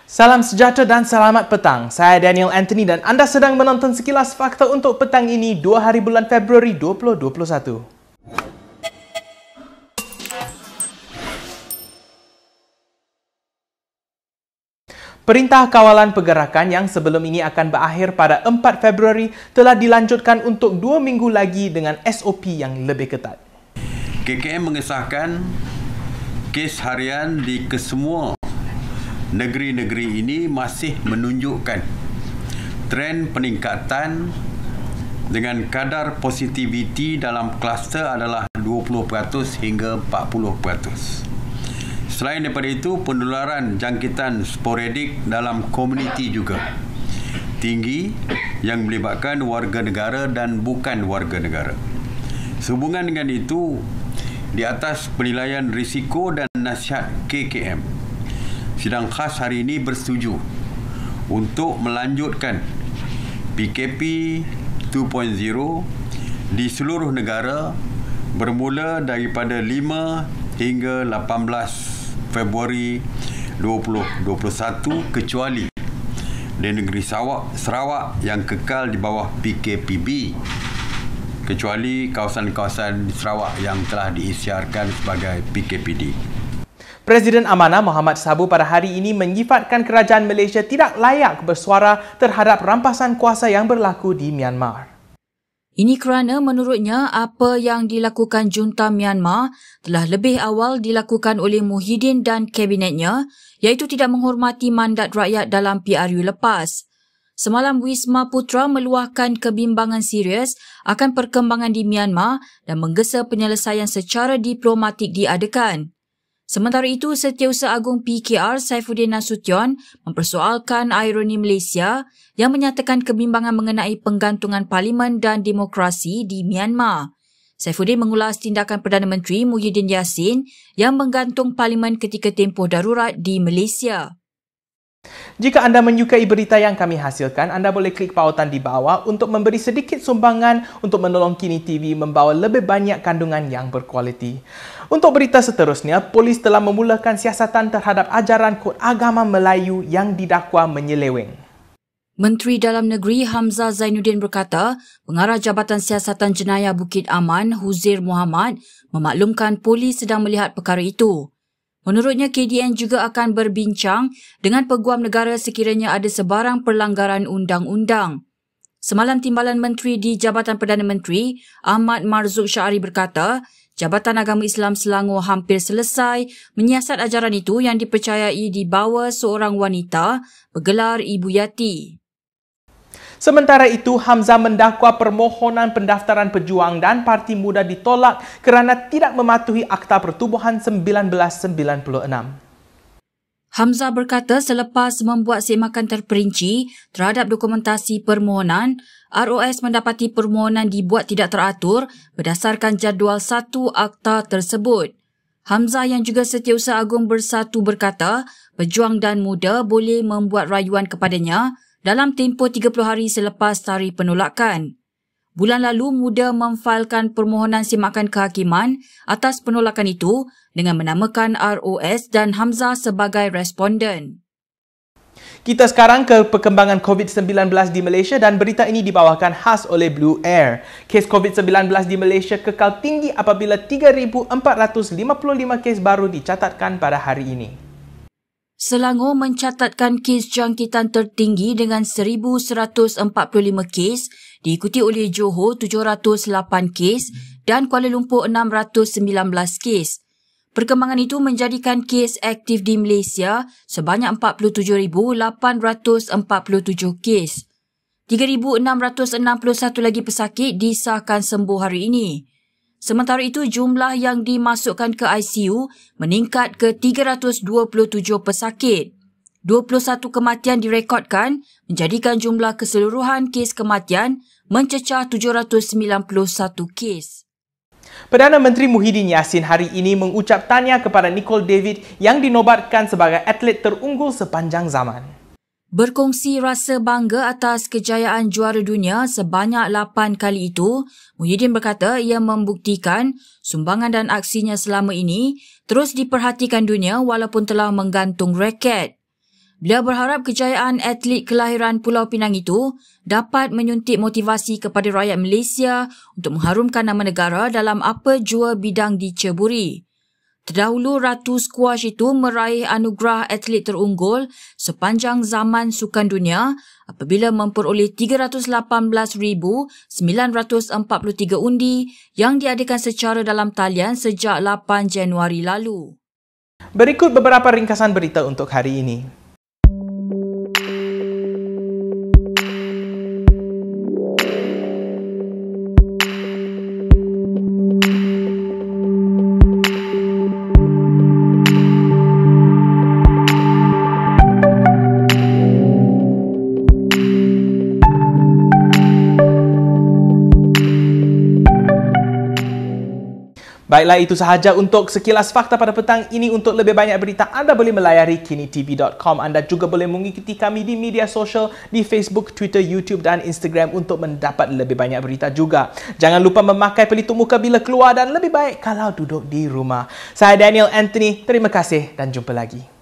Salam sejahtera dan selamat petang. Saya Daniel Anthony dan anda sedang menonton Sekilas Fakta untuk petang ini 2 hari bulan Februari 2021. Perintah Kawalan Pergerakan yang sebelum ini akan berakhir pada 4 Februari telah dilanjutkan untuk 2 minggu lagi dengan SOP yang lebih ketat. KKM mengesahkan kes harian di kesemua negeri-negeri ini masih menunjukkan tren peningkatan dengan kadar positiviti dalam kluster adalah 20% hingga 40%. Selain daripada itu, penularan jangkitan sporadik dalam komuniti juga tinggi yang melibatkan warga negara dan bukan warga negara. Sehubungan dengan itu, di atas penilaian risiko dan nasihat KKM, sidang khas hari ini bersetuju untuk melanjutkan PKP 2.0 di seluruh negara bermula daripada 5 hingga 18 Februari 2021 kecuali di negeri Sarawak yang kekal di bawah PKPB, kecuali kawasan-kawasan Sarawak yang telah diisytiharkan sebagai PKPD. Presiden Amanah Muhammad Sabu pada hari ini menyifatkan kerajaan Malaysia tidak layak bersuara terhadap rampasan kuasa yang berlaku di Myanmar. Ini kerana menurutnya apa yang dilakukan junta Myanmar telah lebih awal dilakukan oleh Muhyiddin dan kabinetnya, iaitu tidak menghormati mandat rakyat dalam PRU lepas. Semalam Wisma Putra meluahkan kebimbangan serius akan perkembangan di Myanmar dan menggesa penyelesaian secara diplomatik diadakan. Sementara itu, Setiausaha Agung PKR Saifuddin Nasution mempersoalkan ironi Malaysia yang menyatakan kebimbangan mengenai penggantungan parlimen dan demokrasi di Myanmar. Saifuddin mengulas tindakan Perdana Menteri Muhyiddin Yassin yang menggantung parlimen ketika tempoh darurat di Malaysia. Jika anda menyukai berita yang kami hasilkan, anda boleh klik pautan di bawah untuk memberi sedikit sumbangan untuk menolong Kini TV membawa lebih banyak kandungan yang berkualiti. Untuk berita seterusnya, polis telah memulakan siasatan terhadap ajaran kod agama Melayu yang didakwa menyeleweng. Menteri Dalam Negeri Hamzah Zainuddin berkata, Pengarah Jabatan Siasatan Jenayah Bukit Aman, Huzair Muhammad, memaklumkan polis sedang melihat perkara itu. Menurutnya, KDN juga akan berbincang dengan peguam negara sekiranya ada sebarang pelanggaran undang-undang. Semalam, Timbalan Menteri di Jabatan Perdana Menteri, Ahmad Marzuq Syari berkata, Jabatan Agama Islam Selangor hampir selesai menyiasat ajaran itu yang dipercayai dibawa seorang wanita bergelar Ibu Yati. Sementara itu, Hamzah mendakwa permohonan pendaftaran pejuang dan Parti Muda ditolak kerana tidak mematuhi Akta Pertubuhan 1996. Hamzah berkata selepas membuat semakan terperinci terhadap dokumentasi permohonan, ROS mendapati permohonan dibuat tidak teratur berdasarkan jadual 1 akta tersebut. Hamzah yang juga Setiausaha Agung Bersatu berkata, pejuang dan muda boleh membuat rayuan kepadanya dalam tempoh 30 hari selepas tarikh penolakan. Bulan lalu, muda memfailkan permohonan semakan kehakiman atas penolakan itu dengan menamakan ROS dan Hamzah sebagai responden. Kita sekarang ke perkembangan COVID-19 di Malaysia dan berita ini dibawakan khas oleh Blue Air. Kes COVID-19 di Malaysia kekal tinggi apabila 3,455 kes baru dicatatkan pada hari ini. Selangor mencatatkan kes jangkitan tertinggi dengan 1,145 kes, diikuti oleh Johor 708 kes dan Kuala Lumpur 619 kes. Perkembangan itu menjadikan kes aktif di Malaysia sebanyak 47,847 kes. 3,661 lagi pesakit disahkan sembuh hari ini. Sementara itu, jumlah yang dimasukkan ke ICU meningkat ke 327 pesakit. 21 kematian direkodkan menjadikan jumlah keseluruhan kes kematian mencecah 791 kes. Perdana Menteri Muhyiddin Yassin hari ini mengucap tahniah kepada Nicole David yang dinobatkan sebagai atlet terunggul sepanjang zaman. Berkongsi rasa bangga atas kejayaan juara dunia sebanyak 8 kali itu, Muhyiddin berkata ia membuktikan sumbangan dan aksinya selama ini terus diperhatikan dunia walaupun telah menggantung raket. Beliau berharap kejayaan atlet kelahiran Pulau Pinang itu dapat menyuntik motivasi kepada rakyat Malaysia untuk mengharumkan nama negara dalam apa jua bidang diceburi. Terdahulu, Ratu Squash itu meraih anugerah atlet terunggul sepanjang zaman Sukan Dunia apabila memperoleh 318,943 undi yang diadakan secara dalam talian sejak 8 Januari lalu. Berikut beberapa ringkasan berita untuk hari ini. Baiklah, itu sahaja untuk sekilas fakta pada petang ini. Untuk lebih banyak berita, anda boleh melayari kinitv.com. Anda juga boleh mengikuti kami di media sosial di Facebook, Twitter, YouTube dan Instagram untuk mendapat lebih banyak berita juga. Jangan lupa memakai pelitup muka bila keluar dan lebih baik kalau duduk di rumah. Saya Daniel Anthony, terima kasih dan jumpa lagi.